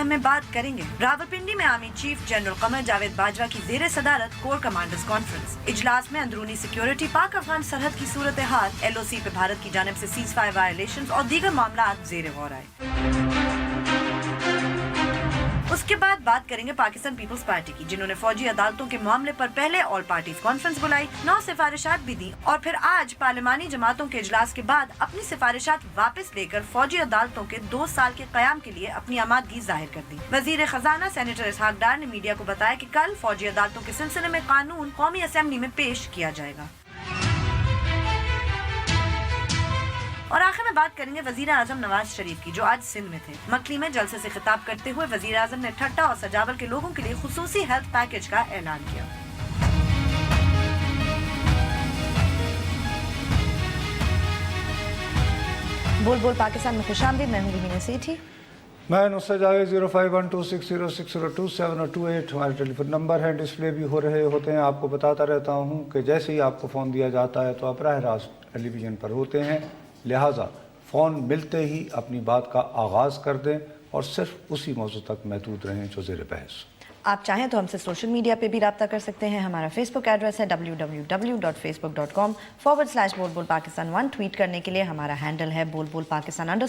अहम में बात करेंगे। रावलपिंडी में army chief general Qamar Javed Bajwa की ज़ेर सदारत कोर कमांडर्स कॉन्फ्रेंस। इजलास में अंदरूनी सिक्योरिटी, पाक अफगान सरहद की सूरत हाल, LOC पे भारत की जानिब से सीज फायर वायलेशंस और दीगर मामला ज़ेर गौर आए। उसके बाद बात करेंगे पाकिस्तान पीपल्स पार्टी की, जिन्होंने फौजी अदालतों के मामले पर पहले ऑल पार्टीज कॉन्फ्रेंस बुलाई, 9 सिफारिशात भी दी और फिर आज पार्लिमानी जमातों के इजलास के बाद अपनी सिफारिशात वापस लेकर फौजी अदालतों के 2 साल के कयाम के लिए अपनी आमादगी जाहिर कर दी। वजीर खजाना सेनेटर इसहाक डार ने मीडिया को बताया कि कल फौजी अदालतों के सिलसिले में कानून कौमी असेंबली में पेश किया जाएगा। और आखिर में बात करेंगे वजीर आजम नवाज शरीफ की, जो आज सिंध में थे। मकली में जलसे से खिताब करते हुए वजीर आजम ने ठट्टा और सजावल के लोगों के लिए खुसूसी हेल्थ पैकेज का ऐलान किया। बोल बोल पाकिस्तान में खुशामदीद, मैं हूँ मीना सेठी। मैं नुसरत जावेद। 0512606027 और 28 हमारे टेलीफोन नंबर हैं, डिस्प्ले भी हो रहे होते हैं। आपको बताता रहता हूँ कि जैसे ही आपको फ़ोन दिया जाता है तो आप राह रास्त टेलीविज़न पर होते हैं, लिहाजा फ़ोन मिलते ही अपनी बात का आगाज़ कर दें और सिर्फ उसी मौजू तक महदूद रहें जो ज़ेर बहस। आप चाहें तो हमसे सोशल मीडिया पे भी रब्ता कर सकते हैं। हमारा फेसबुक एड्रेस है www.facebook.com/बोलबोलपाकिस्तान1। ट्वीट करने के लिए हमारा हैंडल है बोलबोलपाकिस्तान_।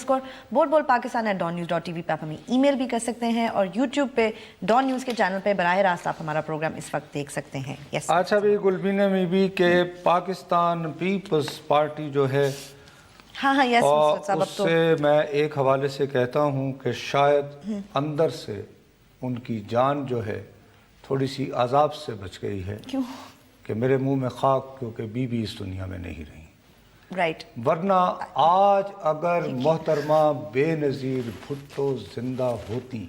बोलबोलपाकिस्तान @dawnnews.tv पे आप हमें ईमेल भी कर सकते हैं और यूट्यूब पे डॉन न्यूज़ के चैनल पे बराह रास्त आप हमारा प्रोग्राम इस वक्त देख सकते हैं। अच्छा भी गुलबीना में भी कि पाकिस्तान पीपल्स पार्टी जो है, हाँ यस, और उससे मैं एक हवाले से कहता हूँ कि शायद अंदर से उनकी जान जो है थोड़ी सी अजाब से बच गई है। क्यों? कि मेरे मुंह में खाक, क्योंकि बीबी इस दुनिया में नहीं रही। राइट। वरना आज अगर मोहतरमा बेनज़ीर भुट्टो जिंदा होती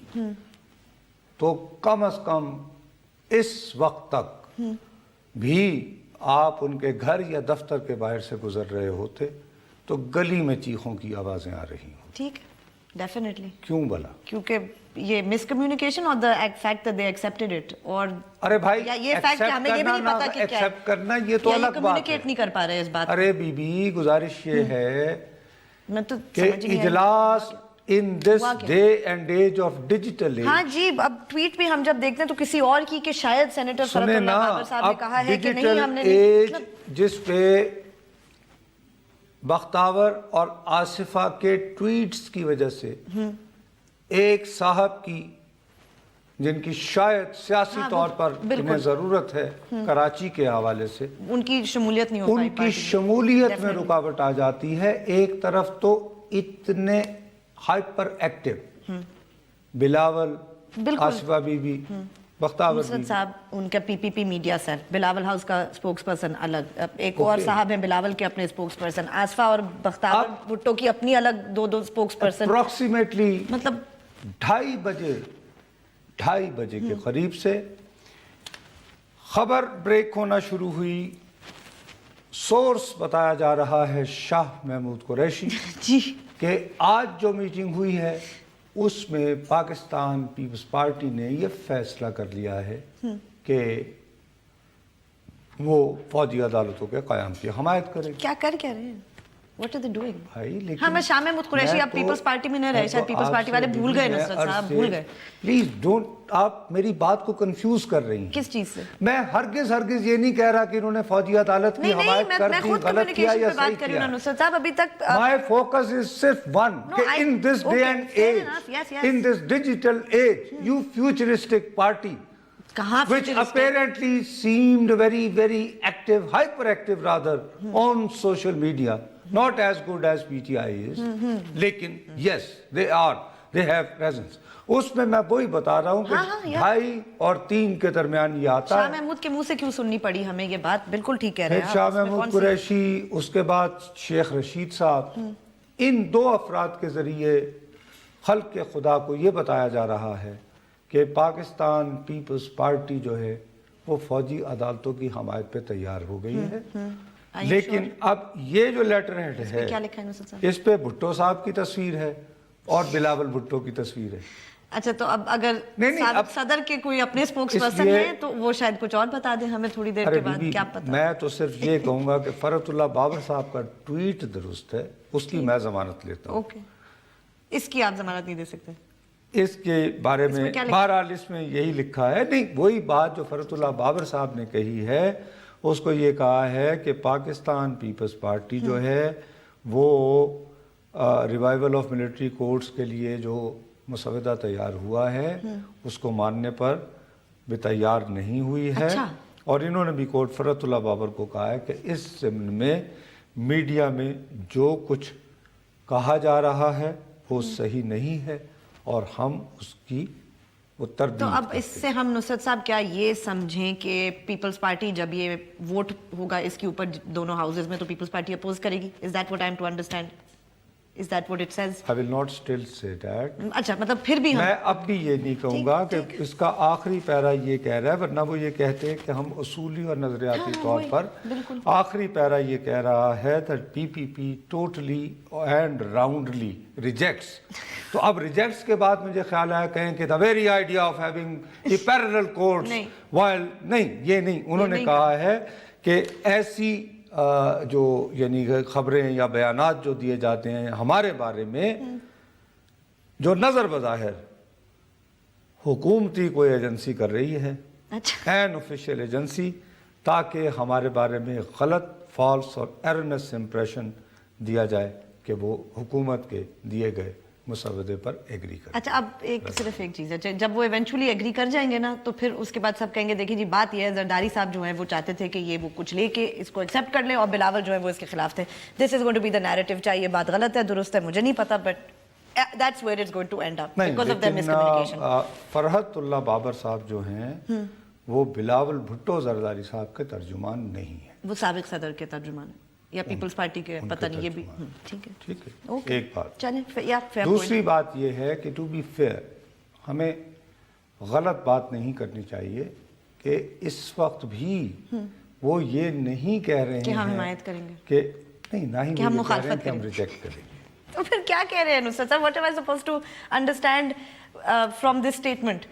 तो कम अज कम इस वक्त तक भी आप उनके घर या दफ्तर के बाहर से गुजर रहे होते तो गली में चीखों की आवाजें आ रही हों। ठीक, डेफिनेटली। क्यों भला? क्योंकि ये मिसकम्युनिकेशन और the fact that they accepted it, और अरे भाई ये फैक्ट हमें ये भी नहीं पता कि क्या एक्सेप्ट करना, ये तो अलग बात है। कम्युनिकेट नहीं कर पा रहे इस बात। अरे बीबी, गुजारिश ये है मैं तो कि इजलास in this day and age of digital age. हाँ जी, अब ट्वीट भी हम जब देखते हैं तो किसी और की, कि शायद सेनेटर फरतुल्लाह बाबर साहब ने कहा है कि नहीं, हमने एज जिस पे बख्तावर और आसिफा के ट्वीट्स की वजह से एक साहब की, जिनकी शायद सियासी तौर पर इन्हें जरूरत है कराची के हवाले से, उनकी शमूलियत नहीं हो पाई, उनकी शमूलियत में रुकावट आ जाती है। एक तरफ तो इतने हाइपर एक्टिव बिलावल, आसिफा बीबी, बख्तावर साहब, उनका PPP media cell, Bilawal house का स्पोक्स पर्सन अलग, एक और साहब हैं बिलावल के अपने स्पोक्स पर्सन, आसफा और बख्तावर भुट्टो की अपनी अलग दो स्पोक्स पर्सन। अप्रोक्सीमेटली मतलब 2:30 बजे के करीब से खबर ब्रेक होना शुरू हुई। सोर्स बताया जा रहा है शाह महमूद कुरैशी जी, कि आज जो मीटिंग हुई है उसमें पाकिस्तान पीपल्स पार्टी ने यह फैसला कर लिया है कि वो फौजी अदालतों के क़याम की हमायत करेगी। क्या कर रहे हैं? What are they doing? भाई लेकिन हाँ, मैं शाह महमूद कुरैशी, आप पीपल्स पार्टी में नहीं रहे, शायद पीपल्स पार्टी वाले भूल गए, नुसरत साहब भूल गए। प्लीज डोंट, आप मेरी बात को कंफ्यूज कर रही हैं। किस चीज से? मैं हरगिज ये नहीं कह रहा कि इन्होंने फौजी अदालत की हमायत कर दी, गलत किया या सही किया। नुसरत साहब अभी तक माय फोकस इज सिर्फ वन, कि in this day and age, in this digital age, you futuristic party which apparently seemed very active, hyperactive rather, on social media, not as good as PTI is, लेकिन yes they have presence। उसमें मैं वही बता रहा हूँ कि 2.5 और 3 के दरमियान ये आता है। शाह महमूद के मुंह से क्यों सुननी पड़ी हमें ये बात? बिल्कुल ठीक कह रहे हैं। शाह महमूद कुरैशी, उसके बाद शेख रशीद साहब, इन 2 अफराद के जरिए खल्क के खुदा को ये बताया जा रहा है कि पाकिस्तान पीपल्स पार्टी जो है वो फौजी अदालतों की हमायत पे तैयार हो गई है। लेकिन अब ये जो लेटर हेड है, क्या लिखा है? इस पे भुट्टो साहब की तस्वीर है और बिलावल भुट्टो की तस्वीर है। अच्छा, तो अब अगर अब सदर के कोई अपने स्पोक्स पर्सन है तो वो शायद कुछ और बता दें हमें थोड़ी देर के बाद, क्या पता। मैं तो सिर्फ ये कहूँगा कि फरतुल्लाह बाबर साहब का ट्वीट दुरुस्त है, उसकी मैं जमानत लेता हूँ। ओके, इसकी आप जमानत नहीं दे सकते? اس کے بارے میں بہرحال اس میں یہی لکھا ہے، نہیں وہی بات جو فرحت اللہ بابر صاحب نے کہی ہے، اس کو یہ کہا ہے کہ پاکستان پیپلز پارٹی جو ہے وہ ریوائیول آف ملٹری کورٹس کے لیے جو مسودہ تیار ہوا ہے اس کو ماننے پر بھی تیار نہیں ہوئی ہے، اور انہوں نے بھی کورٹ فرحت اللہ بابر کو کہا ہے کہ اس ضمن میں میڈیا میں جو کچھ کہا جا رہا ہے وہ صحیح نہیں ہے اور ہم اس کی تردید تو اب اس سے ہم نصرت صاحب کیا یہ سمجھیں کہ پیپلز پارٹی جب یہ ووٹ ہوگا اس کے اوپر دونوں ہاؤسز میں تو پیپلز پارٹی اپوز کرے گی؟ Is that what I'm to understand? Is that what it says? I will not still say that. اچھا مطلب پھر بھی میں اب بھی یہ نہیں کہوں گا کہ اس کا آخری پیرا یہ کہہ رہا ہے، ورنہ وہ یہ کہتے ہیں کہ ہم اصولی اور نظریاتی طور پر آخری پیرا یہ کہہ رہا ہے that PPP totally and roundly rejects. تو اب ریجیکٹس کے بعد مجھے خیال آیا کہیں کہ the very idea of having a parallel courts while نہیں، یہ نہیں، انہوں نے کہا ہے کہ ایسی جو یعنی خبریں یا بیانات جو دیے جاتے ہیں ہمارے بارے میں جو نظر بظاہر حکومتی کوئی ایجنسی کر رہی ہے، این آفیشیل ایجنسی، تاکہ ہمارے بارے میں غلط، فالس اور ایرنس امپریشن دیا جائے کہ وہ حکومت کے دیے گئے مسودے پر ایگری کریں۔ اچھا اب صرف ایک چیز ہے، جب وہ ایونچولی ایگری کر جائیں گے نا تو پھر اس کے بعد سب کہیں گے دیکھیں جی بات یہ ہے زرداری صاحب جو ہیں وہ چاہتے تھے کہ یہ وہ کچھ لے کے اس کو ایکسیپٹ کر لیں اور بلاول جو ہے وہ اس کے خلاف تھے۔ This is going to be the narrative, چاہے یہ بات غلط ہے درست ہے مجھے نہیں پتا، but that's where it's going to end up because of their miscommunication. Farhat Ullah Babar sahab جو ہیں وہ بلاول بھٹو زرداری صاحب کے ترجمان نہیں ہیں، وہ سابق صدر کے ترجمان ہیں یا پیپلز پارٹی کے، پتہ نہیں، یہ بھی ٹھیک ہے ٹھیک ہے۔ ایک بات، چلیں دوسری بات یہ ہے کہ ٹو بی فیئر ہمیں غلط بات نہیں کرنی چاہیے کہ اس وقت بھی وہ یہ نہیں کہہ رہے ہیں کہ ہم حمایت کریں گے، کہ نہیں، نہ ہی کہ ہم مخالفت ہم ریجیکٹ کریں گے۔ تو پھر کیا کہہ رہے ہیں نصرت صاحب؟ What am I supposed to understand from this statement?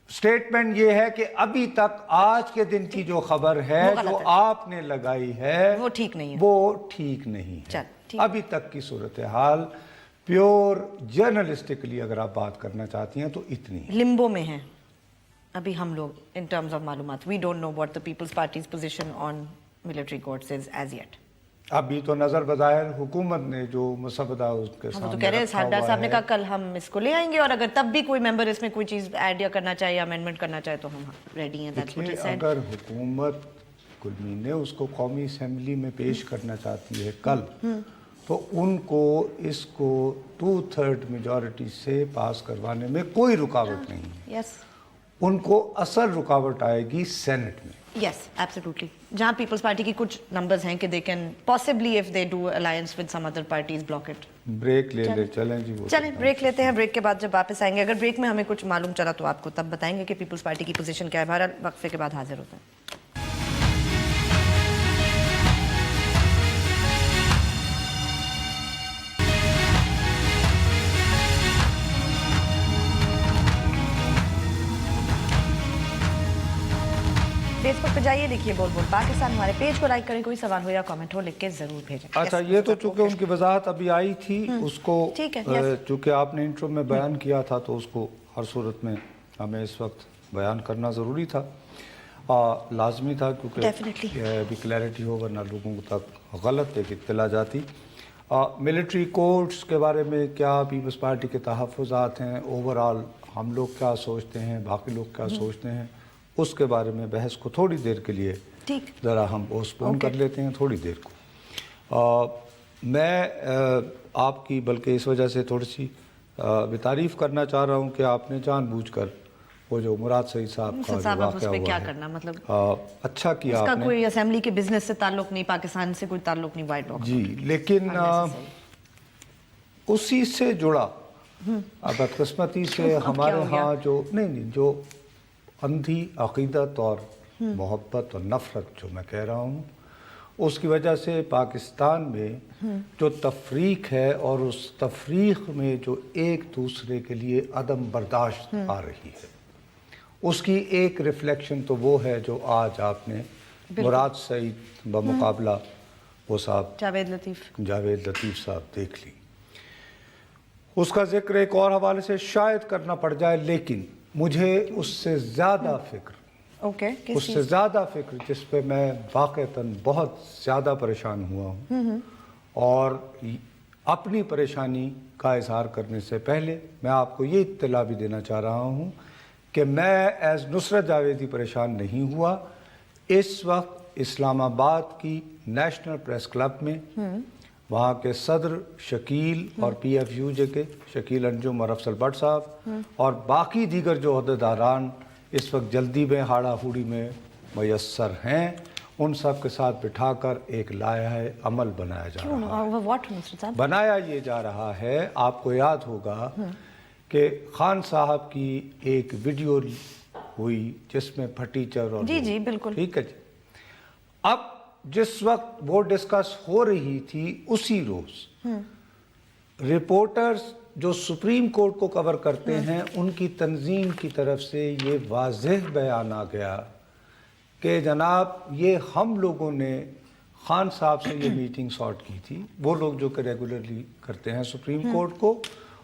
Statement یہ ہے کہ ابھی تک آج کے دن کی جو خبر ہے جو آپ نے لگائی ہے وہ ٹھیک نہیں ہے، وہ ٹھیک نہیں ہے۔ ابھی تک کی صورتحال پیور جرنلسٹکلی اگر آپ بات کرنا چاہتی ہیں تو اتنی لمبو میں ہیں ابھی ہم لوگ ان ٹرمز آف معلومات۔ We don't know what the people's party's position on military courts is as yet. ابھی تو نظر بظاہر حکومت نے جو مسودہ اس کے ہم تو کہہ رہے ہیں، سرڈا صاحب نے کہا کل ہم اس کو لے آئیں گے اور اگر تب بھی کوئی ممبر اس میں کوئی چیز ایڈ یا کرنا چاہے یا امینڈمنٹ کرنا چاہے تو ہم ریڈی ہیں۔ اگر حکومت کلمی نے اس کو قومی اسمبلی میں پیش کرنا چاہتی ہے کل، تو ان کو اس کو 2/3 میجورٹی سے پاس کروانے میں کوئی رکاوٹ نہیں ہے۔ یس، ان کو اصل رکاوٹ آئے گی سینٹ میں۔ یس ایبسلیوٹلی، جہاں پیپلز پارٹی کی کچھ نمبرز ہیں کہ they can possibly if they do alliance with some other parties block it. Break لے لے، چلیں جی، چلیں بریک لیتے ہیں۔ بریک کے بعد جب واپس آئیں گے، اگر بریک میں ہمیں کچھ معلوم چلا تو آپ کو تب بتائیں گے کہ پیپلز پارٹی کی پوزیشن کیا ہے۔ بہرحال وقفے کے بعد حاضر ہوتا ہے۔ فیس بک پہ جائیے، لکھیے بول بول پاکستان، ہمارے پیج کو لائک کریں، کوئی سوال ہو یا کامنٹ ہو لکھ کے ضرور بھیجیں۔ اچھا، یہ تو چونکہ ان کی وضاحت ابھی آئی تھی، اس کو چونکہ آپ نے انٹرو میں بیان کیا تھا تو اس کو ہر صورت میں ہمیں اس وقت بیان کرنا ضروری تھا، لازمی تھا، کیونکہ ابھی کلیئرٹی ہو ورنہ لوگوں تک غلط ایک اطلاع جاتی۔ ملٹری کورٹس کے بارے میں کیا پیپلز پارٹی کے تحفظات ہیں، اوورآل ہم لوگ کیا سوچتے ہیں، باقی لوگ کیا سوچتے ہیں، اس کے بارے میں بحث کو تھوڑی دیر کے لیے ذرا ہم پوسٹ پون کر لیتے ہیں، تھوڑی دیر کو۔ میں آپ کی بلکہ اس وجہ سے تھوڑی سی بھی تعریف کرنا چاہ رہا ہوں کہ آپ نے جان بوجھ کر وہ جو مراد سعید صاحب کا جو واقعہ ہوا ہے اچھا کیا، اس کا کوئی اسمبلی کے بزنس سے تعلق نہیں، پاکستان سے کوئی تعلق نہیں، وائٹ باکس جی، لیکن اسی سے جڑا بدقسمتی سے ہمارے ہاں جو جو اندھی عقیدت اور محبت اور نفرت جو میں کہہ رہا ہوں، اس کی وجہ سے پاکستان میں جو تفریق ہے اور اس تفریق میں جو ایک دوسرے کے لیے عدم برداشت آ رہی ہے، اس کی ایک ریفلیکشن تو وہ ہے جو آج آپ نے مراد سعید بمقابلہ وہ صاحب جاوید لطیف صاحب دیکھ لی۔ اس کا ذکر ایک اور حوالے سے شاید کرنا پڑ جائے، لیکن مجھے اس سے زیادہ فکر اس سے زیادہ فکر جس پہ میں واقعتاً بہت زیادہ پریشان ہوا ہوں، اور اپنی پریشانی کا اظہار کرنے سے پہلے میں آپ کو یہ اطلاع بھی دینا چاہ رہا ہوں کہ میں ایز نصرت جاویدی پریشان نہیں ہوا۔ اس وقت اسلام آباد کی نیشنل پریس کلب میں وہاں کے صدر شکیل اور پی ایف یو جے کے شکیل انجم اور افضل بٹ صاحب اور باقی دیگر جو عہدیداران اس وقت جلدی میں ہاڑا ہوڑی میں میسر ہیں، ان سب کے ساتھ بٹھا کر ایک لائحہ عمل بنایا جا رہا ہے۔ بنایا یہ جا رہا ہے، آپ کو یاد ہوگا کہ خان صاحب کی ایک ویڈیو ہوئی جس میں پھٹیچر اور جی بالکل ٹھیک ہے جی۔ اب جس وقت وہ ڈسکس ہو رہی تھی اسی روز رپورٹرز جو سپریم کورٹ کو کور کرتے ہیں ان کی تنظیم کی طرف سے یہ واضح بیان آ گیا کہ جناب یہ ہم لوگوں نے خان صاحب سے یہ میٹنگ سارٹ کی تھی، وہ لوگ جو کہ ریگولرلی کرتے ہیں سپریم کورٹ کو،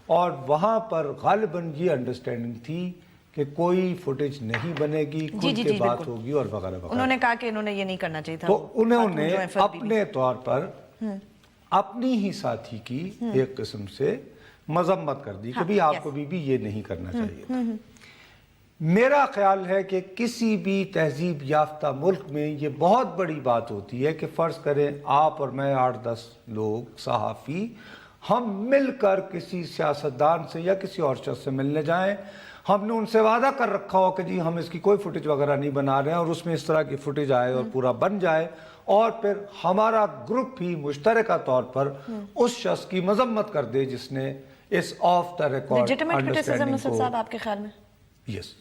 اور وہاں پر غالباً یہ انڈرسٹینڈنگ تھی کہ کوئی فوٹیج نہیں بنے گی، کھل کے بات ہوگی اور وغیرہ وغیرہ۔ انہوں نے کہا کہ انہوں نے یہ نہیں کرنا چاہیے تھا، تو انہوں نے اپنے طور پر اپنی ہی ساتھی کی ایک قسم سے مذمت کر دی کہ بھی آپ کو بھی یہ نہیں کرنا چاہیے تھا۔ میرا خیال ہے کہ کسی بھی تہذیب یافتہ ملک میں یہ بہت بڑی بات ہوتی ہے کہ فرض کریں آپ اور میں 8-10 لوگ صحافی ہم مل کر کسی سیاستدان سے یا کسی اور شخص سے ملنے جائیں، ہم نے ان سے وعدہ کر رکھا ہو کہ جی ہم اس کی کوئی فوٹیج وغیرہ نہیں بنا رہے ہیں اور اس میں اس طرح کی فوٹیج آئے اور پورا بن جائے، اور پھر ہمارا گروپ بھی مشترکہ طور پر اس شخص کی مذمت کر دے جس نے اس آف دا ریکارڈ انڈرسٹینڈنگ کو۔ صاحب آپ کے خیال میں یس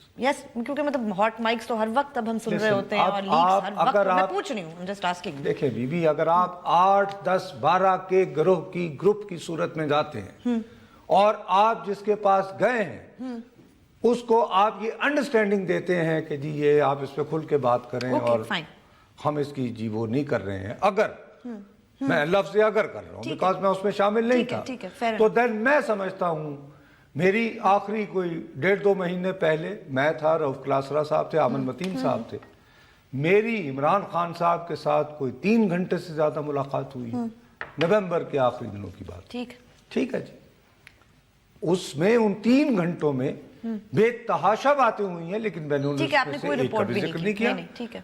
کیونکہ مطلب ہاٹ مائکس تو ہر وقت اب ہم سن رہے ہوتے ہیں اور لیکس ہر وقت، میں پوچھ رہی ہوں جسٹ آسکنگ۔ دیکھیں بی بی، اگر آپ 8 10 12 کے گروہ کی گروپ کی صورت میں جاتے ہیں اور آپ جس کے پاس گئے ہیں اس کو آپ یہ انڈرسٹینڈنگ دیتے ہیں کہ جی یہ آپ اس پہ کھل کے بات کریں اور ہم اس کی جی وہ نہیں کر رہے ہیں، اگر میں لفظ اگر کر رہا ہوں بیکاز میں اس میں شامل نہیں تھا، تو دین میں سمجھتا ہوں میری آخری کوئی 1.5-2 مہینے پہلے میں تھا، رؤف کلاسرا صاحب تھے، امن متین صاحب تھے، میری عمران خان صاحب کے ساتھ کوئی 3 گھنٹے سے زیادہ ملاقات ہوئی، نومبر کے آخری دنوں کی بات، ٹھیک ہے جی۔ اس میں ان 3 گھنٹوں میں بے تحاشا باتیں ہوئی ہیں، لیکن میں نے ان میں سے ایک کبھی ذکر نہیں کیا،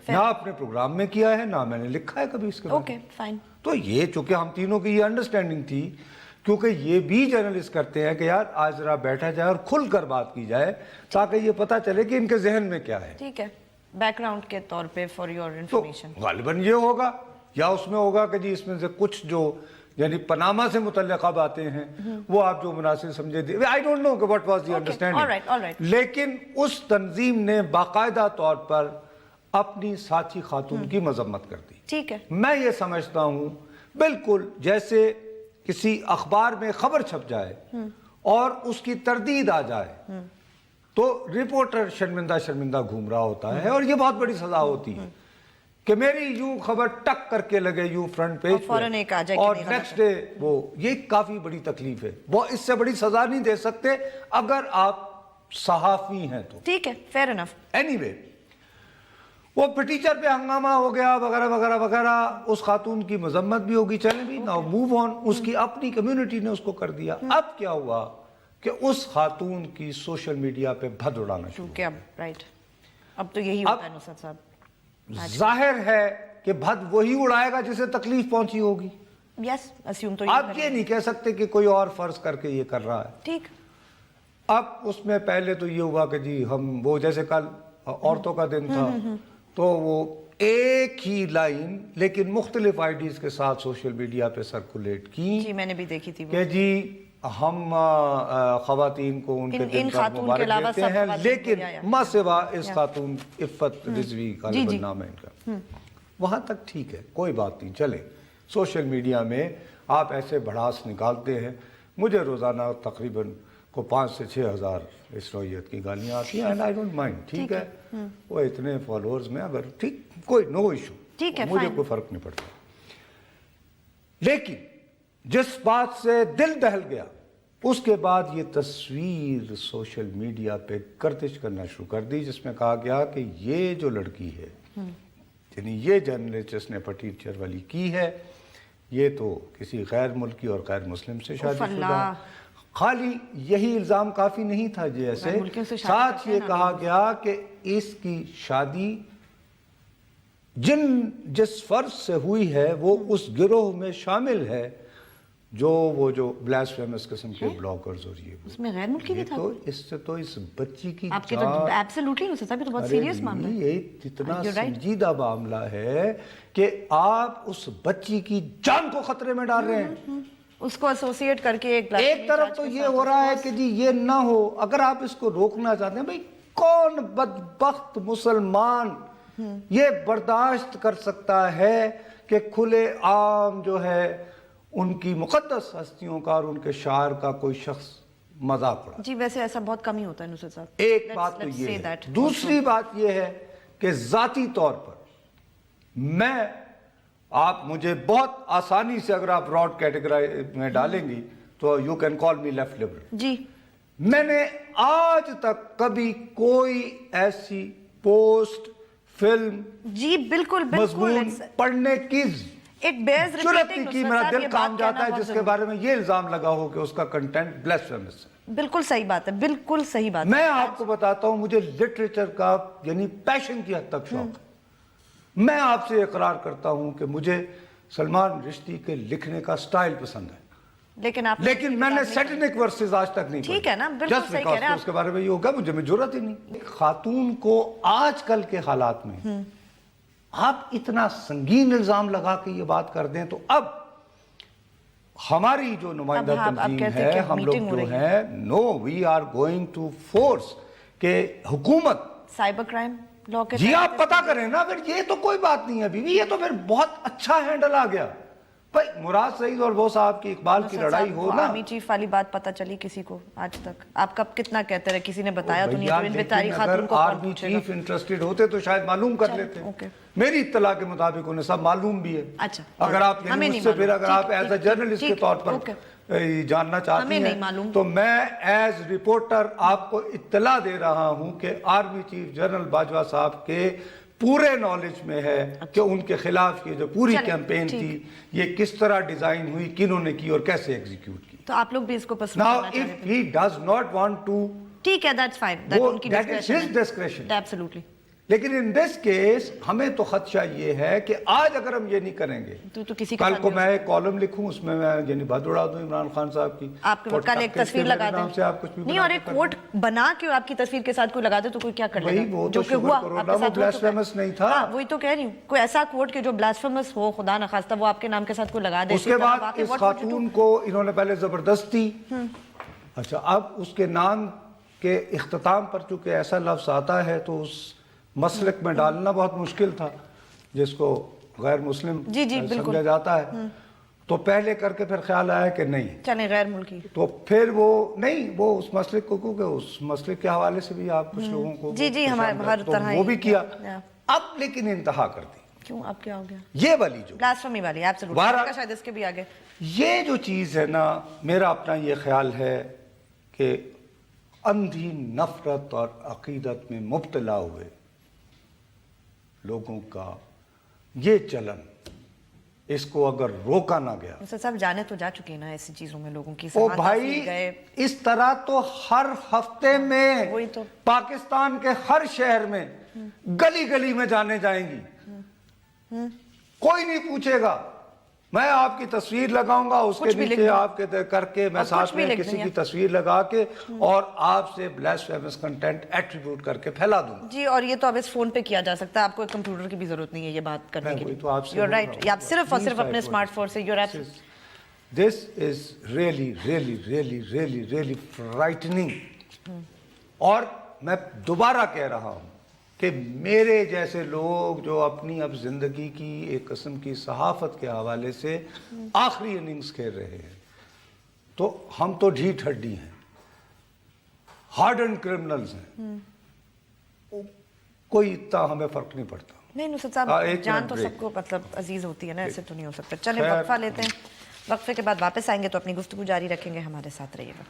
نہ اپنے پروگرام میں کیا ہے، نہ میں نے لکھا ہے کبھی اس کے بارے میں۔ تو یہ چونکہ ہم تینوں کی یہ انڈرسٹینڈنگ تھی، کیونکہ یہ بھی جرنلسٹ کرتے ہیں کہ یار آج ذرا بیٹھا جائے اور کھل کر بات کی جائے تاکہ یہ پتہ چلے کہ ان کے ذہن میں کیا ہے، ٹھیک ہے، بیک گراؤنڈ کے طور پہ فار یور انفارمیشن۔ تو غالباً یہ ہوگا یا اس میں ہوگا کہ جی اس میں سے کچھ جو یعنی پاناما سے متعلقہ باتیں ہیں وہ آپ جو مناسب سمجھے دے، I don't know what was the understanding، لیکن اس تنظیم نے باقاعدہ طور پر اپنی ساتھی خاتون کی مذمت کر دی۔ ٹھیک ہے، میں یہ سمجھتا ہوں بالکل جیسے کسی اخبار میں خبر چھپ جائے اور اس کی تردید آ جائے تو رپورٹر شرمندہ گھوم رہا ہوتا ہے، اور یہ بہت بڑی سزا ہوتی ہے کہ میری یوں خبر ٹک کر کے لگے یوں فرنٹ پیج پہ اور نیکسٹ ڈے وہ، یہ کافی بڑی تکلیف ہے، وہ اس سے بڑی سزا نہیں دے سکتے اگر آپ صحافی ہیں تو، ٹھیک ہے، فیئر انف۔ اینی وے وہ پٹیچر پہ ہنگامہ ہو گیا وغیرہ وغیرہ وغیرہ، اس خاتون کی مذمت بھی ہوگی، چلیں بھی ناؤ موو آن، اس کی اپنی کمیونٹی نے اس کو کر دیا۔ اب کیا ہوا کہ اس خاتون کی سوشل میڈیا پہ بھد اڑانا شروع، اب تو یہی ہوتا ہے نصرت صاحب، ظاہر ہے کہ بھد وہی اڑائے گا جسے تکلیف پہنچی ہوگی۔ یس اسیوم تو آپ یہ نہیں کہہ سکتے کہ کوئی اور فرض کر کے یہ کر رہا ہے، ٹھیک۔ اب اس میں پہلے تو یہ ہوا کہ جی ہم وہ جیسے کل عورتوں کا دن تھا تو وہ ایک ہی لائن لیکن مختلف آئیڈیز کے ساتھ سوشل میڈیا پہ سرکولیٹ کی، جی میں نے بھی دیکھی تھی، کہ جی ہم خواتین کو ان کے دن پر مبارک دیتے ہیں، لیکن ما سوا اس خاتون عفت رضوی غالباً نام ہے ان کا، وہاں تک ٹھیک ہے، کوئی بات نہیں، چلے۔ سوشل میڈیا میں آپ ایسے بڑھاس نکالتے ہیں، مجھے روزانہ تقریباً کو 5 سے 6 ہزار اس نوعیت کی گالیاں آتی ہیں، اینڈ آئی ڈونٹ مائنڈ، ٹھیک ہے، وہ اتنے فالوورز میں اگر ٹھیک کوئی نو ایشو، مجھے کوئی فرق نہیں پڑتا، لیکن جس بات سے دل دہل گیا اس کے بعد یہ تصویر سوشل میڈیا پہ گردش کرنا شروع کر دی جس میں کہا گیا کہ یہ جو لڑکی ہے یعنی یہ جرنلسٹ جس نے ٹیچر والی کی ہے یہ تو کسی غیر ملکی اور غیر مسلم سے شادی شدہ ہے. خالی یہی الزام کافی نہیں تھا جیسے ساتھ یہ کہا گیا کہ اس کی شادی جس فرض سے ہوئی ہے وہ اس گروہ میں شامل ہے جو بلاسفیمس قسم کے بلاگرز اور یہ اس میں غیر ملکی بھی تھا تو اس سے تو اس بچی کی آپ کے تو ایبسولوٹلی نہیں صاحب یہ تو بہت سیریس معاملہ ہے. یہ اتنا سنجیدہ معاملہ ہے کہ آپ اس بچی کی جان کو خطرے میں ڈال رہے ہیں. اس کو ایسوسیٹ کر کے ایک طرف تو یہ ہو رہا ہے کہ جی یہ نہ ہو, اگر آپ اس کو روکنا چاہتے ہیں بھئی کون بدبخت مسلمان یہ برداشت کر سکتا ہے کہ کھلے عام جو ہے ان کی مقدس ہستیوں کا اور ان کے شاعر کا کوئی شخص مذاق اڑائے. جی ویسے ایسا بہت کم ہی ہوتا ہے نصرت صاحب. ایک بات تو یہ ہے. دوسری بات یہ ہے کہ ذاتی طور پر میں آپ مجھے بہت آسانی سے اگر آپ براڈ کیٹیگری میں ڈالیں گی تو you can call me left liberal. جی میں نے آج تک کبھی کوئی ایسی پوسٹ فلم جی بالکل مضمون پڑھنے کی ایک بیز ضرورت نہیں کی. میرا دل کام جاتا ہے جس کے بارے میں یہ الزام لگا ہو کہ اس کا کنٹینٹ بلاسفیمس ہے. بالکل صحیح بات ہے, بالکل صحیح بات ہے. میں آپ کو بتاتا ہوں مجھے لٹریچر کا یعنی پیشن کی حد تک شوق ہے. میں آپ سے اقرار کرتا ہوں کہ مجھے سلمان رشدی کے لکھنے کا سٹائل پسند ہے, لیکن میں نے سیٹنک ورسز آج تک نہیں پڑھی. ٹھیک ہے نا, بالکل صحیح کہہ رہے ہیں اس کے بارے میں یہ ہوگا مجھے ضرورت ہی نہیں. خاتون کو آج کل کے حالات میں آپ اتنا سنگین الزام لگا کے یہ بات کر دیں تو اب ہماری جو نمائندہ تنظیم ہے ہم لوگ جو ہیں no we are going to force کہ حکومت سائبر کرائم لا کے جی آپ پتہ کریں نا. پھر یہ تو کوئی بات نہیں ہے بیوی, یہ تو پھر بہت اچھا ہینڈل آ گیا. بھائی مراد سعید اور وہ صاحب کی اقبال کی لڑائی ہو نا, آرمی چیف والی بات پتہ چلی کسی کو آج تک؟ آپ کب کتنا کہتے رہے, کسی نے بتایا تو نہیں. تو ان بیچاری خاتون کو آرمی چیف انٹرسٹڈ ہوتے تو شاید معلوم کر لیتے. میری اطلاع کے مطابق انہیں سب معلوم بھی ہے. اچھا اگر آپ مجھ سے پھر اگر آپ ایز اے جرنلسٹ کے طور پر جاننا چاہتی ہیں تو میں ایز رپورٹر آپ کو اطلاع دے رہا ہوں کہ آرمی چیف جنرل باجوہ صاحب کے پورے نالج میں ہے کہ ان کے خلاف یہ جو پوری کیمپین تھی یہ کس طرح ڈیزائن ہوئی, کنہوں نے کی اور کیسے ایگزیکیوٹ کی. تو آپ لوگ بھی اس کو پسند Now if he does not want to, ٹھیک ہے, that's fine, that is his discretion. Absolutely. لیکن ان دس کیس ہمیں تو خدشہ یہ ہے کہ آج اگر ہم یہ نہیں کریں گے تو کسی کل کو میں ایک کالم لکھوں اس میں یعنی بات اڑا دوں عمران خان صاحب کی, آپ کل ایک تصویر لگا دیں نہیں اور ایک کوٹ بنا کے آپ کی تصویر کے ساتھ کوئی لگا دے تو کوئی کیا کر لے گا, جو کہ ہوا آپ کے ساتھ بلاسفیمس نہیں تھا. وہی تو کہہ رہی ہوں, کوئی ایسا کوٹ کہ جو بلاسفیمس ہو خدا نخواستہ وہ آپ کے نام کے ساتھ کوئی لگا دے. اس کے بعد اس خاتون کو انہوں نے پہلے زبردستی اچھا اب اس کے نام کے اختتام پر چونکہ ایسا لفظ آتا ہے تو اس مسلک میں ڈالنا بہت مشکل تھا جس کو غیر مسلم سمجھا جاتا ہے. تو پہلے کر کے پھر خیال آیا کہ نہیں چلیں غیر ملکی, تو پھر وہ نہیں وہ اس مسلک کو کیونکہ اس مسلک کے حوالے سے بھی آپ کچھ لوگوں کو جی ہر طرح وہ بھی کیا. اب لیکن انتہا کر دی. کیوں اب کیا ہو گیا؟ یہ والی جو بلاسفیمی والی ایبسولوٹلی شاید اس کے بھی آگے یہ جو چیز ہے نا, میرا اپنا یہ خیال ہے کہ اندھی نفرت اور عقیدت میں مبتلا ہوئے لوگوں کا یہ چلن, اس کو اگر روکا نہ گیا. سب جانے تو جا چکے نا ایسی چیزوں میں لوگوں کی. او بھائی اس طرح تو ہر ہفتے میں پاکستان کے ہر شہر میں گلی گلی میں جانے جائیں گی, کوئی نہیں پوچھے گا. میں آپ کی تصویر لگاؤں گا اس کے نیچے آپ کے کر کے میں ساتھ میں کسی کی تصویر لگا کے اور آپ سے بلاسفیمس کنٹینٹ ایٹریبیوٹ کر کے پھیلا دوں. جی اور یہ تو اب اس فون پہ کیا جا سکتا ہے, آپ کو ایک کمپیوٹر کی بھی ضرورت نہیں ہے یہ بات کرنے کے لیے. یو آر رائٹ, آپ صرف اور صرف اپنے اسمارٹ فون سے. You are this is really really really really really frightening. اور میں دوبارہ کہہ رہا ہوں کہ میرے جیسے لوگ جو اپنی اب زندگی کی ایک قسم کی صحافت کے حوالے سے آخری اننگز کھیل رہے ہیں تو ہم تو ڈھیٹ ہڈی ہیں, ہارڈنڈ کرمنلز ہیں, کوئی اتنا ہمیں فرق نہیں پڑتا. نہیں نصرت صاحب جان تو سب کو مطلب عزیز ہوتی ہے نا, ایسے تو نہیں ہو سکتا. چلیں وقفہ لیتے ہیں, वक्फे के बाद वापस आएंगे तो अपनी गुफ्तगू जारी रखेंगे, हमारे साथ रहिएगा।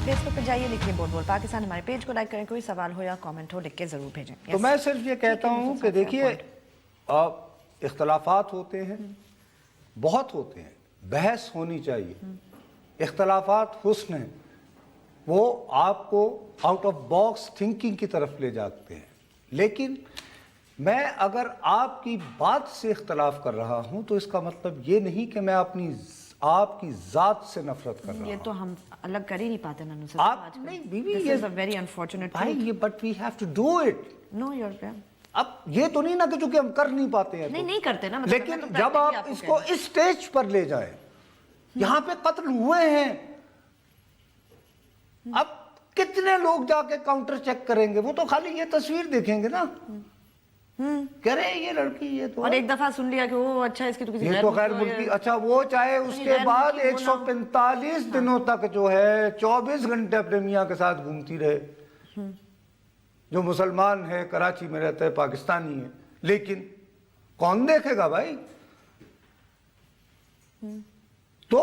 फेसबुक पे जाइए, लिखिए बोल बोल पाकिस्तान, हमारे पेज को लाइक करें, कोई सवाल हो या कमेंट हो लिख के जरूर भेजें। तो मैं सिर्फ ये कहता हूँ कि देखिए इख्तलाफात होते हैं, बहुत होते हैं, बहस होनी चाहिए, इख्तलाफात हुस्न है, वो आपको आउट ऑफ बॉक्स थिंकिंग की तरफ ले जाते हैं। लेकिन मैं अगर आपकी बात से इख्तलाफ कर रहा हूँ तो इसका मतलब ये नहीं कि मैं आपकी जात से नफरत कर रहा हूँ। ये तो हम अलग कर ही नहीं पाते नानू सर। आप नहीं बीवी, ये इज अ वेरी अनफॉर्चुनेट भाई, ये but we have to do it. No your अब ये तो नहीं ना कि चूंकि हम कर नहीं पाते हैं नहीं करते ना, मतलब लेकिन तो जब आप इसको इस स्टेज पर ले जाएं, यहाँ पे कत्ल हुए हैं, अब कितने लोग जाके काउंटर चेक करेंगे? वो तो खाली ये तस्वीर देखेंगे ना, कह रहे हैं ये लड़की, ये तो और एक दफा सुन लिया कि वो अच्छा इसकी तो किसी ये तो खैर मुल्की, अच्छा वो चाहे उसके बाद 145 दिनों तक जो है 24 घंटे अपने मियाँ के साथ घूमती रहे, जो मुसलमान है, कराची में रहता है, पाकिस्तानी है, लेकिन कौन देखेगा भाई? तो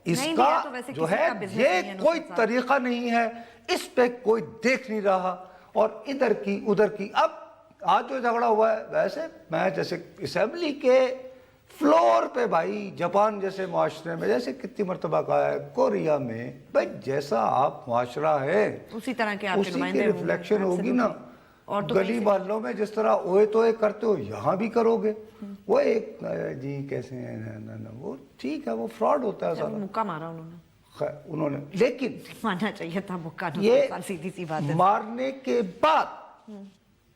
इसका तो जो है ये कोई तरीका नहीं है, इस पे कोई देख नहीं रहा, और इधर की उधर की। अब आज जो झगड़ा हुआ है, वैसे मैं जैसे असेंबली के फ्लोर पे भाई, जापान जैसे मुआशरे में, जैसे कितनी मरतबा कहा है, कोरिया में, भाई जैसा आप मुआशरा है उसी तरह के उसी की रिफ्लेक्शन होगी ना। और तो गली मोहल्लों में जिस तरह ओए तोए करते हो, यहाँ भी करोगे। वो एक जी कैसे हैं, वो ठीक है, वो फ्रॉड होता है सारा। मुक्का मारा उन्होंने, लेकिन मानना चाहिए था मुक्का, ये सीधी सी बात है। मारने के बाद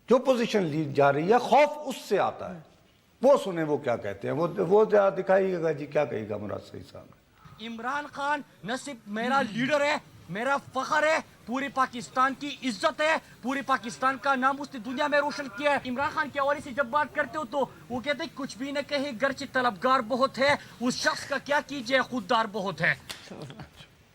जो पोजीशन ली जा रही है, खौफ उससे आता है। वो सुने वो क्या कहते हैं, वो दिखाइएगा जी, क्या कहेगा मुराद सईद साहब। इमरान खान न सिर्फ मेरा लीडर है, मेरा फखर है, पूरी पाकिस्तान की इज्जत है, पूरे पाकिस्तान का नाम उसने दुनिया में रोशन किया है। इमरान खान के हवाले से जब बात करते हो तो वो कहते हैं कुछ भी न कहे, गर्चे तलबगार बहुत है, उस शख्स का क्या कीजिए, खुददार बहुत है।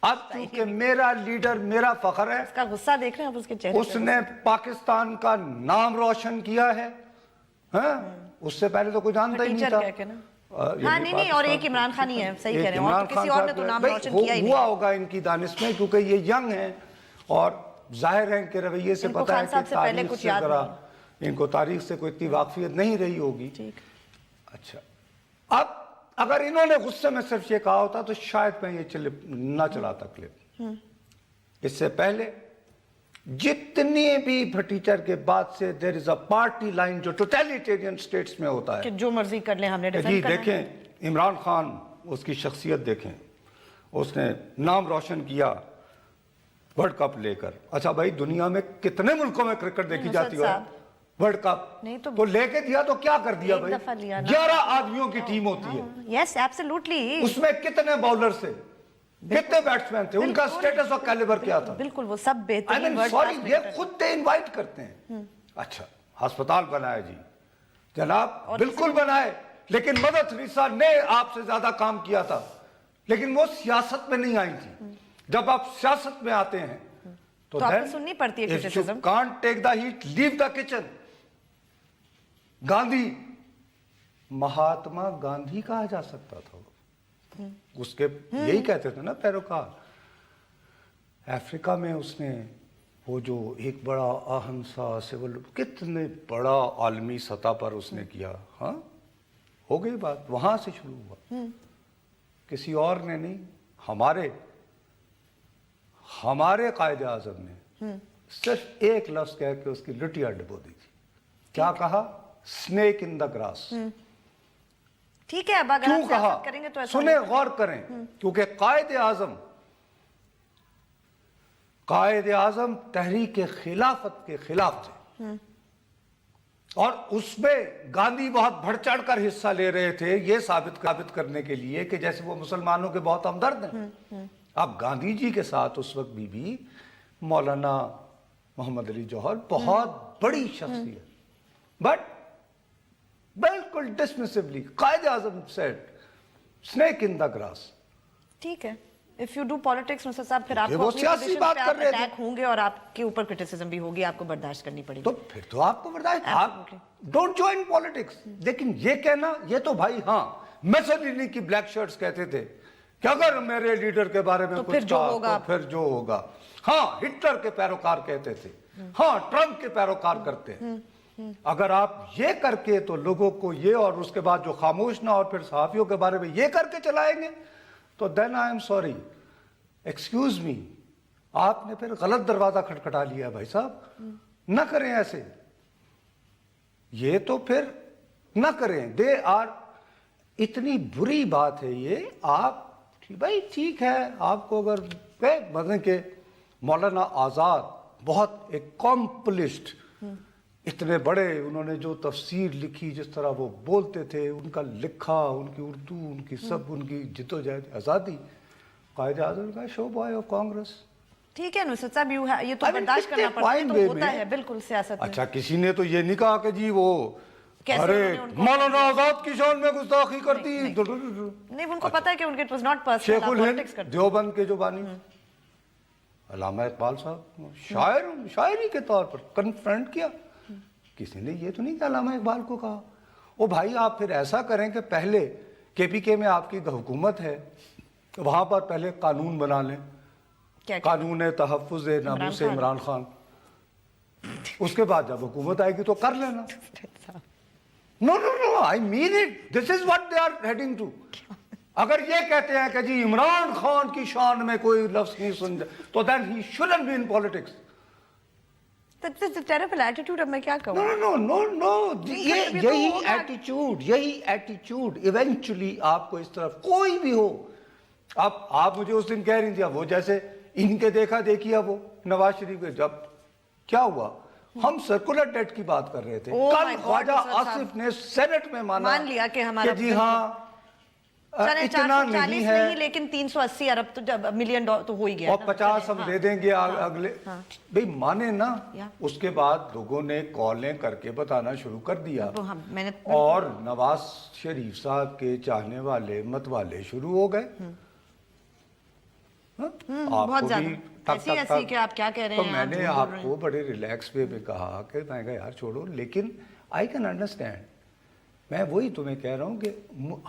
अब क्योंकि मेरा लीडर मेरा फखर है, उसका गुस्सा देख रहे हैं आप उसके चेहरे पे। उसने पाकिस्तान का नाम रोशन किया है, हाँ? उससे पहले तो कोई जानता ही नहीं था। हाँ नहीं, और एक इमरान खान ही है, सही कह रहे हैं, और तो किसी और ने तो नाम रोशन किया ही नहीं। हुआ होगा इनकी दानिश में, क्योंकि ये यंग हैं और जाहिर है कि रवैये से पता है कि तारीख से जरा इनको तारीख से कोई इतनी वाकफियत नहीं रही होगी। अच्छा, अब अगर इन्होंने गुस्से में सिर्फ ये कहा होता तो शायद मैं ये ना चलाता क्लिप। इससे पहले जितनी भी भटीचर के बाद से there is a party line जो टोटलिटेरियन स्टेट्स में होता है कि जो मर्जी कर ले, हमने जी देखें इमरान खान, उसकी शख्सियत देखें, उसने नाम रोशन किया वर्ल्ड कप लेकर। अच्छा भाई, दुनिया में कितने मुल्कों में क्रिकेट देखी जाती है वर्ल्ड कप, नहीं तो लेके दिया तो क्या कर दिया भाई? 11 आदमियों की टीम होती है। Yes absolutely. उसमें कितने बॉलर थे, कितने बैट्समैन थे, उनका स्टेटस और कैलिबर क्या था? बिल्कुल, वो सब बेहतरीन। सॉरी, ये खुद से इनवाइट करते हैं। अच्छा, अस्पताल बनाया जी जनाब, बिल्कुल बनाए, लेकिन मदर थेरेसा ने आपसे ज्यादा काम किया था, लेकिन वो सियासत में नहीं आई थी। जब आप सियासत में आते हैं तो आपको सुननी पड़ती है criticism. Can't take the heat, leave the kitchen. Gandhi, Mahatma Gandhi कहा जा सकता था, उसके यही कहते थे ना पैरोकार। अफ्रीका में उसने वो जो एक बड़ा अहम सा सिविल, कितने बड़ा आलमी सतह पर उसने किया। हाँ, हो गई बात, वहां से शुरू हुआ, किसी और ने नहीं। हमारे कायदे आजम ने सिर्फ एक लफ्ज कह के उसकी लुटिया डुबो दी थी। क्या कहा? Snake in the grass. ठीक है, अब अगर क्यों कहा? करेंगे तो सुने, गौर करें, क्योंकि कायदे आजम तहरीक खिलाफत के खिलाफ थे, और उसमें गांधी बहुत बढ़ चढ़ कर हिस्सा ले रहे थे, ये साबित करने के लिए कि जैसे वो मुसलमानों के बहुत हमदर्द हैं। अब गांधी जी के साथ उस वक्त भी मौलाना मोहम्मद अली जौहर बहुत बड़ी शख्सियत, बट बिल्कुल dismissively Quaid-e Azam said snake in the grass. ठीक है, If you do politics, Nusrat साहब, फिर आपको वो अपनी सियासी positions बात पे कर आप रहे थे। अटैक होंगे और आपके ऊपर क्रिटिसिज्म भी होगी, आपको बर्दाश्त करनी पड़ेगी। तो फिर तो आपको बर्दाश्त, आप डोंट ज्वाइन पॉलिटिक्स। लेकिन ये कहना, ये तो भाई हाँ मेसोलिनी की ब्लैक शर्ट्स कहते थे कि अगर मेरे लीडर के बारे में तो कुछ फिर जो कहा होगा तो फिर जो होगा। हाँ, हिटलर के पैरोकार कहते थे, हाँ ट्रम्प के पैरोकार करते हैं। अगर आप ये करके तो लोगों को ये, और उसके बाद जो खामोश ना और फिर सहाफियों के बारे में ये करके चलाएंगे, तो then I am sorry, excuse me, आपने फिर गलत दरवाजा खटखटा लिया भाई साहब। ना करें ऐसे, ये तो फिर ना करें। दे आर, इतनी बुरी बात है ये। आप भाई ठीक है, आपको अगर मतलब के मौलाना आजाद बहुत एकम्पलिश्ड, इतने बड़े, उन्होंने जो तफसीर लिखी, जिस तरह वो बोलते थे, उनका लिखा, उनकी उर्दू, उनकी सब, उनकी जिद्दोजहद आज़ादी, कायद आज़म का शो बॉय ऑफ कांग्रेस। ठीक है नुसरत साहब, ये तो I mean, बर्दाश्त कितने करना पड़ता है, fine तो way होता में। है बिल्कुल सियासत में। अच्छा, किसी ने तो ये नहीं कहा कि जी वो कैसे अरे उन्होंने उनको मौलाना आजाद की शान में गुस्ताखी करती। नहीं, उनको पता है कि उनके इट वाज नॉट पर्सनल, आप शेखुल पॉलिटिक्स हिंद करते देवबंद के जो बानी अल्लामा इकबाल साहब, शायरी के तौर पर कन्फ्रंट किया। किसी ने ये तो नहीं कि अल्लामा इकबाल को कहा। ओ भाई, आप फिर ऐसा करें कि पहले केपीके में आपकी हुकूमत है, तो वहां पर पहले कानून बना लें, क्या कानून तहफ़्फ़ुज़ नामूस इमरान खान। उसके बाद जब हुकूमत आएगी तो कर लेना। No no no, I mean it, this is what they are heading to. अगर ये कहते हैं कि जी इमरान खान की शान में कोई लफ्ज नहीं सुन, तो then he shouldn't be in politics. That's a terrible attitude. अब मैं क्या कहूं? नो नो नो नो, ये कभी तो यही होगा। यही एटीट्यूड इवेंचुअली आपको इस तरफ कोई भी हो। आप मुझे उस दिन कह रही थी, वो जैसे इनके देखा देखिए, वो नवाज शरीफ के जब क्या हुआ, हम सर्कुलर डेट की बात कर रहे थे, Oh my कल God, ख्वाजा नुसरत साहब। आसिफ ने सेनेट में मान लिया कि हमारा जी हाँ चले इतना 440 नहीं नहीं, है, लेकिन 380 अरब तो जब मिलियन डॉलर तो हो ही गया और ना। 50 चले, हम हाँ। दे देंगे अगले। भाई माने ना। या। उसके बाद लोगों ने कॉलें करके बताना शुरू कर दिया, तो मैंने और नवाज शरीफ साहब के चाहने वाले मत वाले शुरू हो गए। बहुत ज्यादा ऐसी कि आप क्या कह रहे तो हैं, मैंने आपको बड़े रिलैक्स वे में कहा कि मैं कहा यार छोड़ो, लेकिन आई कैन अंडरस्टैंड। मैं वही तुम्हें कह रहा हूँ कि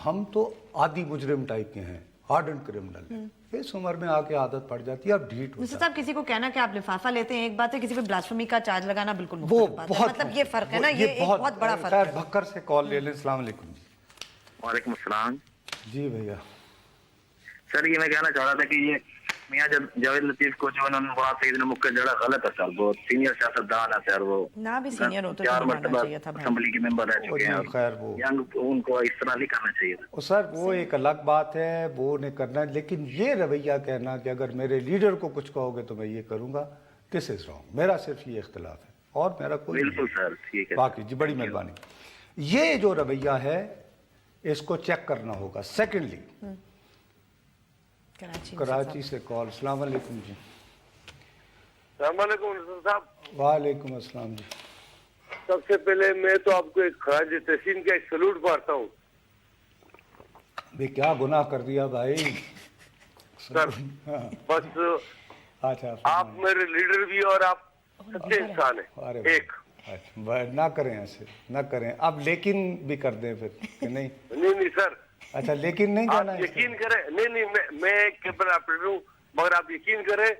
हम तो आदि मुजरिम टाइप के हैं, हार्डन क्रिमिनल। इस उम्र में आके आदत पड़ जाती है, अब ढीठ मुझसे होता है। साहब, किसी को कहना कि आप लिफाफा लेते हैं एक बात है, किसी पे ब्लास्फेमी का चार्ज लगाना बिल्कुल वो मुख्तलिफ बात है। बहुत मतलब ये फर्क है ना, ये एक बहुत बड़ा फर्क खैर, है। भक्कर से कॉल ले लें। अस्सलाम वालेकुम जी। वालेकुम अस्सलाम। जी भैया, सर ये मैं कहना चाह रहा था कि ये मियां जावेद लतीफ को जो उन्होंने वहाँ से इधर मुक्का जड़ा गलत है सर। वो सीनियर सियासतदान है सर, वो ना भी सीनियर हो तो 4 नहीं मानना मरतबा चाहिए था भाई। असेंबली के मेंबर रह चुके हैं। जी, खैर वो यंग उनको इस तरह नहीं करना चाहिए था। सर वो एक अलग बात है, वो नहीं करना। लेकिन ये रवैया कहना कि अगर मेरे लीडर को कुछ कहोगे तो मैं ये करूंगा, दिस इज रॉन्ग। मेरा सिर्फ ये इख्तिलाफ है और मेरा कोई बिल्कुल सर, ठीक है। बाकी जी बड़ी मेहरबानी। ये जो रवैया है इसको चेक करना होगा। सेकेंडली, कराची से कॉल। अस्सलाम वालेकुम जी। अस्सलामुअलैकुम साहब। वालेकुम अस्सलाम जी। सबसे पहले मैं तो आपको एक खराज तहसीन का एक सलूट मारता हूँ भी क्या गुनाह कर दिया भाई सर। हाँ, बस अच्छा आप मेरे लीडर भी और आप अच्छे इंसान अरे है। एक अच्छा, ना करें ऐसे, ना करें। अब लेकिन भी कर दें फिर कि नहीं? नहीं सर, अच्छा, लेकिन नहीं आप जाना है यकीन करें। नहीं मैं एक केबल ऑपरेटर हूँ, मगर आप यकीन करें,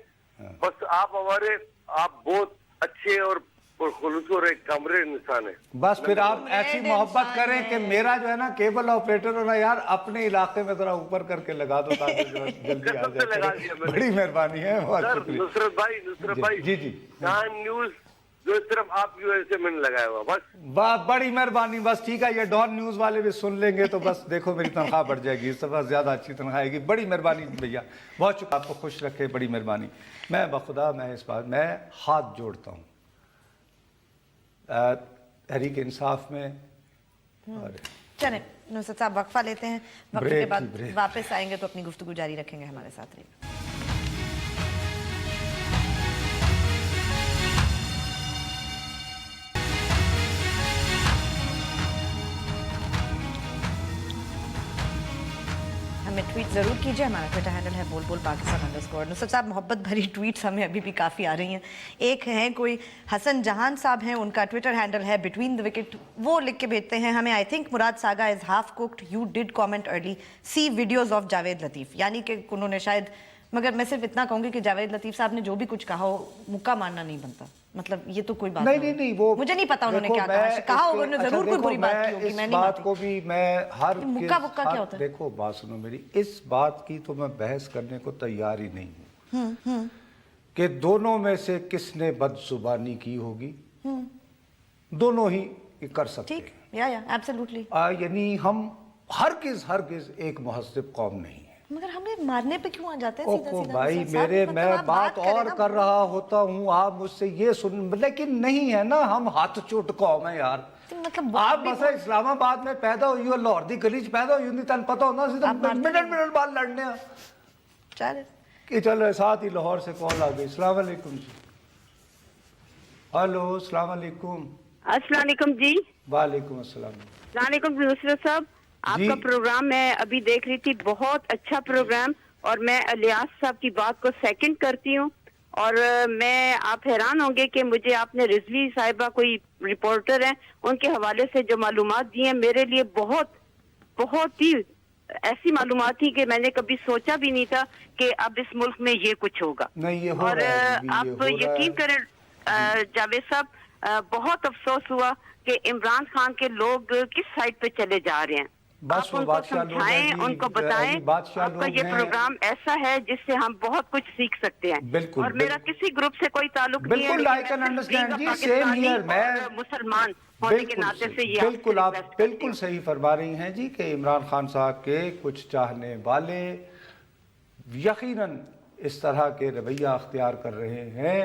बस आप बहुत अच्छे और खुलूस और एक कमरे इंसान है। बस फिर आप ऐसी मोहब्बत करें कि मेरा जो है ना केबल ऑपरेटर हो ना यार, अपने इलाके में जरा ऊपर करके लगा दो ताकि जो है जल्दी आ कसम से लगा दिया जाए। मैंने। बड़ी मेहरबानी है, बहुत सर शुक्रिया। नुसरत भाई जी जी, कान न्यूज जो सिर्फ आपकी वजह से मैंने लगाया हुआ बस। बड़ी मेहरबानी। बस ठीक है, ये डॉन न्यूज वाले भी सुन लेंगे तो बस देखो मेरी तनख्वाह बढ़ जाएगी, इस दफा ज्यादा अच्छी तनख्वाह आएगी। बड़ी मेहरबानी भैया, बहुत शुक्रिया, आपको खुश रखे, बड़ी मेहरबानी। मैं बखुदा मैं इस बात मैं हाथ जोड़ता हूँ तहरीक इंसाफ में। और चले नुसरत साहब, वक्फा लेते हैं, वक्फे के ब्रेक बाद ही ब्रेक। वापस आएंगे तो अपनी गुफ्तगू जारी रखेंगे। हमारे साथ रहिए। हमें ट्वीट ज़रूर कीजिए। हमारा ट्विटर हैंडल है बोल बोल पाकिस्तान_। नुसरत साहब, मोहब्बत भरी ट्वीट्स हमें अभी भी काफ़ी आ रही हैं। एक है कोई हसन जहान साहब हैं, उनका ट्विटर हैंडल है बिटवीन द विकेट। वो लिख के भेजते हैं हमें, I think Murad saga is half cooked, you did comment early, see videos of Javed Latif. यानी कि उन्होंने शायद, मगर मैं सिर्फ इतना कहूँगी कि जावेद लतीफ़ साहब ने जो भी कुछ कहा हो, मुक्का मारना नहीं बनता। मतलब ये तो कोई बात नहीं, वो मुझे नहीं पता उन्होंने क्या कहा होगा, उन्होंने जरूर कोई बुरी बात की होगी, मैं नहीं बात को भी मैं हर मुक्का बुक्का क्या होता है? देखो बात सुनो मेरी, इस बात की तो मैं बहस करने को तैयार ही नहीं हूँ कि दोनों में से किसने बदजुबानी की होगी। दोनों ही कर सकते ठीक, या एब्सोल्युटली। यानी हम हरगिज एक मुहज्जिब कौम नहीं है। मगर हमें मारने पे क्यों आ जाते हैं? ओको भाई मेरे, मैं बात और कर रहा होता हूँ, आप मुझसे ये सुन, लेकिन नहीं है ना, हम हाथ चोट कौम है यार। मतलब आप बस इस्लामाबाद में पैदा हुई हो, लाहौर दी गली च पैदा हुई होंगी, तन पता होना सी मिनट बाद लड़ने चल कि चल। साथ ही लाहौर से कॉल आ गई। अस्सलाम वालेकुम जी। हेलो, अस्सलाम वालेकुम। अस्सलाम वालेकुम जी। वालेकुम अस्सलाम। अस्सलाम वालेकुम नुसरत साहब, आपका प्रोग्राम मैं अभी देख रही थी, बहुत अच्छा प्रोग्राम, और मैं इलियास साहब की बात को सेकंड करती हूँ। और मैं, आप हैरान होंगे कि मुझे आपने रिजवी साहिबा, कोई रिपोर्टर हैं, उनके हवाले से जो मालूमात दी हैं, मेरे लिए बहुत ही ऐसी मालूमात थी कि मैंने कभी सोचा भी नहीं था कि अब इस मुल्क में ये कुछ होगा। नहीं, ये हो और रहा है, आप यकीन करें जावेद साहब, बहुत अफसोस हुआ कि इमरान खान के लोग किस साइड पे चले जा रहे हैं। बस आप उनको समझाएं, उनको बताएं, आपका ये प्रोग्राम ऐसा है जिससे हम बहुत कुछ सीख सकते हैं। बिल्कुल, और मेरा किसी ग्रुप से कोई ताल्लुक नहीं है, बिल्कुल, I can understand ji, same here, मैं मुसलमान होने के नाते से ये बिल्कुल, आप बिल्कुल सही फरमा रही हैं जी कि इमरान खान साहब के कुछ चाहने वाले यकीनन इस तरह के रवैया अख्तियार कर रहे हैं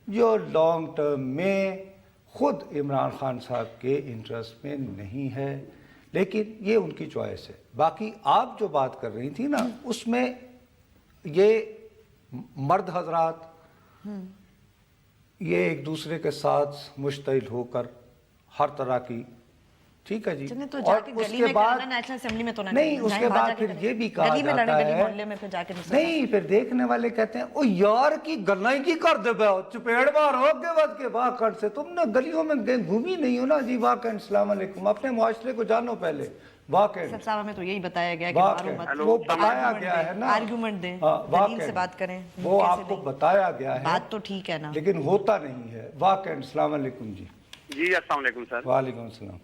जो लॉन्ग टर्म में खुद इमरान खान साहब के इंटरेस्ट में नहीं है, लेकिन ये उनकी चॉइस है। बाकी आप जो बात कर रही थी ना, उसमें ये मर्द हजरात ये एक दूसरे के साथ मुश्तइल होकर हर तरह की, ठीक है जी, तो और उसके बाद नेशनल असेंबली में तो नहीं, उसके बाद फिर ये भी कहा जाता है, में फिर जाके नहीं, फिर देखने वाले कहते हैं ओ यार की गल्ला की कर दे, चपेड़ मारो आगे बढ़ के वाकण से, तुमने गलियों में घूमी नहीं हो ना जी। वाकण, अस्सलाम वालेकुम, अपने मुआशरे को जानो पहले। वाकण साहब, हमें तो यही बताया गया कि वो बताया गया है ना, आर्गुमेंट दें, दलील से बात करें, वो आपको बताया गया है, बात तो ठीक है ना, लेकिन होता नहीं है। वाकण, अस्सलाम वालेकुम जी। जी अस्सलाम वालेकुम सर। वालेकुम अस्सलाम।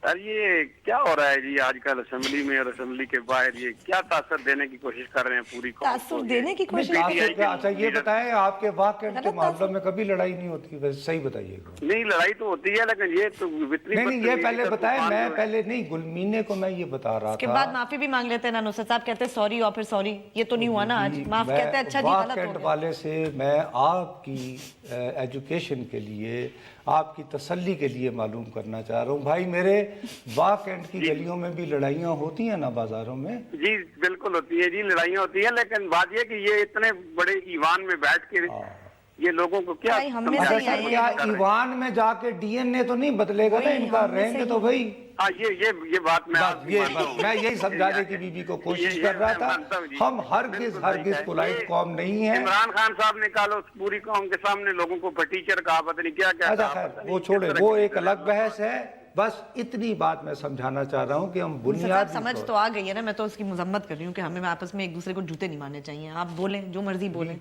सर ये क्या हो रहा है जी आजकल असेंबली में और असेंबली के बाहर, ये क्या तासर देने की कोशिश कर रहे हैं पूरी कौम को? तासुर देने की कोशिश? अच्छा ये बताएं, आपके वाकण के मामलों में कभी लड़ाई नहीं होती? वैसे सही बताइएगा। नहीं, लड़ाई तो होती है, लेकिन ये तो नहीं, ये पहले बताएं, मैं पहले नहीं, गुलमीने को मैं ये बता रहा था। उसके बाद माफी भी मांग लेते हैं ना, नुसरत साहब कहते हैं सॉरी और फिर सॉरी, ये तो नहीं हुआ ना आज, माफ कहते हैं अच्छा जी गलत हो गया। वाले से मैं आपकी एजुकेशन के लिए, आपकी तसल्ली के लिए मालूम करना चाह रहा हूँ भाई मेरे, वाकएंड की गलियों में भी लड़ाइयाँ होती हैं ना, बाजारों में? जी बिल्कुल होती है जी, लड़ाइयाँ होती है, लेकिन बात ये कि ये इतने बड़े ईवान में बैठ के ये लोगों को क्या ईवान में जाके डीएनए तो नहीं बदलेगा ना इनका, रहेंगे तो भाई। हाँ, ये बात मैं यही समझाने की बीबी को कोशिश कर रहा था। हम हरगिज पोलाइट कौम नहीं है। इमरान खान साहब ने कल पूरी कौम के सामने लोगों को टीचर कहा, पता नहीं क्या क्या। अच्छा खैर वो छोड़े, वो एक अलग बहस है। बस इतनी बात मैं समझाना चाह रहा हूँ कि हम बुनियादी समझ तो आ गई है ना, मैं तो उसकी मजम्मत कर रही हूँ कि हमें आपस में एक दूसरे को जूते नहीं मारने चाहिए। आप बोलें जो मर्जी बोलें,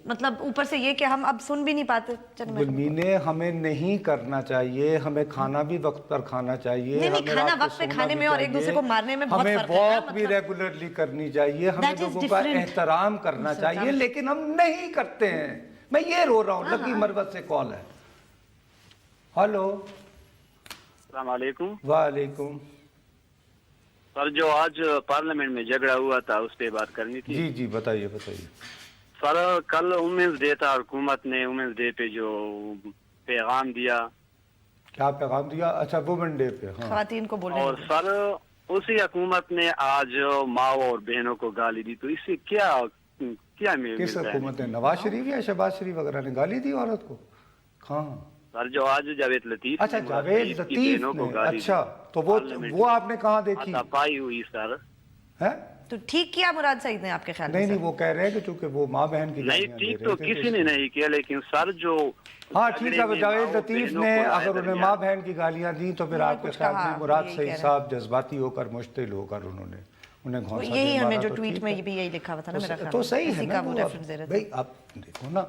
मतलब ऊपर से ये कि हम अब सुन भी नहीं पाते। गुलमीने, हमें नहीं करना चाहिए, हमें खाना भी वक्त पर खाना चाहिए, नहीं, खाना वक्त पे खाने में और एक दूसरे को मारने में बहुत हमें वॉक भी रेगुलरली करनी चाहिए, हमें लोगों का एहतराम करना चाहिए, लेकिन हम नहीं करते हैं। मैं ये रो रहा हूँ। लकी मरवत से कॉल है। हेलो, अस्सलामुअलैकुम। वालेकुम। सर जो आज पार्लियामेंट में झगड़ा हुआ था उस पे बात करनी थी। जी जी बताइए बताइए। सर कल वुमेन्स डे था, हुकूमत ने वुमेन्स डे पे जो पैगाम दिया। क्या पैगाम दिया? अच्छा वुमेन डे पे। हाँ। ख़वातीन को बोलने। और सर उसी हुकूमत ने आज माँ और बहनों को गाली दी, तो इससे क्या किस हुकूमत ने? नवाज शरीफ या शहबाज शरीफ वगैरह ने गाली दी औरत को? हाँ सर जो आज जावेद लतीफ। अच्छा जावेद लतीफ ने, अच्छा तो वो आपने कहाँ देखी? पाई हुई सर है تو ٹھیک کیا مراد سعید نے آپ کے خیال میں؟ نہیں وہ کہہ رہے ہیں کہ چونکہ وہ ماں بہن کی نہیں ٹھیک تو کسی نے نہیں کیا، لیکن سر جو ہاں ٹھیک ہے، جاوید لطیف نے اگر انہیں ماں بہن کی گالیاں دی تو پھر آپ کے خیال میں مراد سعید صاحب جذباتی ہو کر مشتعل ہو کر انہیں گھونسا یہی ہمیں جو ٹویٹ میں بھی یہی لکھا ہوا تھا نا میرا خیال تو صحیح ہے نا بھائی آپ دیکھو نا،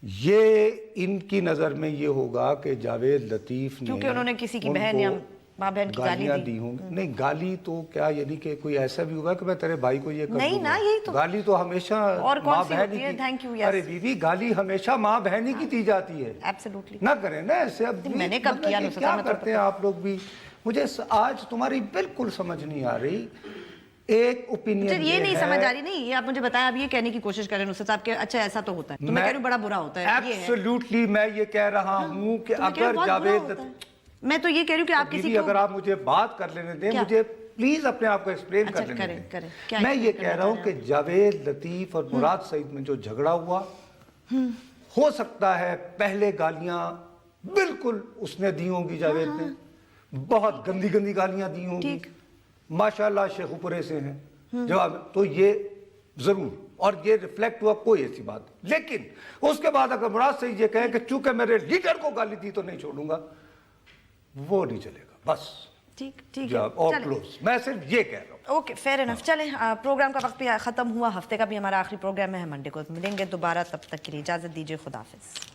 یہ ان کی نظر میں یہ ہوگا کہ جاوید لطیف نے کیونکہ انہوں نے کسی کی بہن یا ماں بہن کی گالیاں دی ہوں گی، نہیں گالی تو کیا یعنی کہ کوئی ایسا بھی ہوگا کہ میں تیرے بھائی کو یہ کر نہیں نا، یہی تو گالی تو ہمیشہ ماں بہن ہی کی، ارے بیوی گالی ہمیشہ ماں بہن ہی کی دی جاتی ہے، ایبسلیوٹلی نہ کریں نا ایسے۔ اب میں نے کب کیا کیا کرتے ہیں آپ لوگ بھی، مجھے آج تمہاری بالکل سمجھ نہیں آ رہی۔ ایک اوپینین یہ نہیں سمجھ آ رہی، نہیں یہ آپ مجھے بتائیں، آپ یہ کہنے کی کوشش کریں نصرت صاحب کہ اچھا ایسا تو ہوتا ہے، تو میں کہہ رہی ہوں بڑا برا ہوتا ہے۔ ایبسلیوٹلی میں یہ کہہ رہا ہوں کہ اگر جاوید، میں تو یہ کہہ رہی ہوں کہ آپ کسی کو، اگر آپ مجھے بات کر لینے دیں، مجھے پلیز اپنے آپ کو ایکسپلین کر لینے دیں۔ میں یہ کہہ رہا ہوں کہ جاوید لطیف اور مراد سعید میں جو جھگڑا ہوا، ہو سکتا ہے پہلے گالیاں بالکل اس نے دی ہوں گی، جاوید نے بہت گندی گندی گالیاں دی ہوں گی، ماشاءاللہ شیخو پورے سے ہیں جواب، تو یہ ضرور اور یہ ریفلیکٹ ہوا، کوئی ایسی بات، لیکن اس کے بعد اگر مراد سعید یہ کہیں کہ چونکہ میرے لیڈر کو گالی دی تو نہیں چھوڑوں گا، وہ نہیں چلے گا، بس ٹھیک ہے، اور کلوز، میں صرف یہ کہہ رہا ہوں۔ اوکے فیئر انف، چلیں پروگرام کا وقت بھی ختم ہوا، ہفتے کا بھی ہمارا آخری پروگرام ہے، منڈے کو ملیں گے دوبارہ، تب تک کے لیے اجازت دیجیے، خدا حافظ۔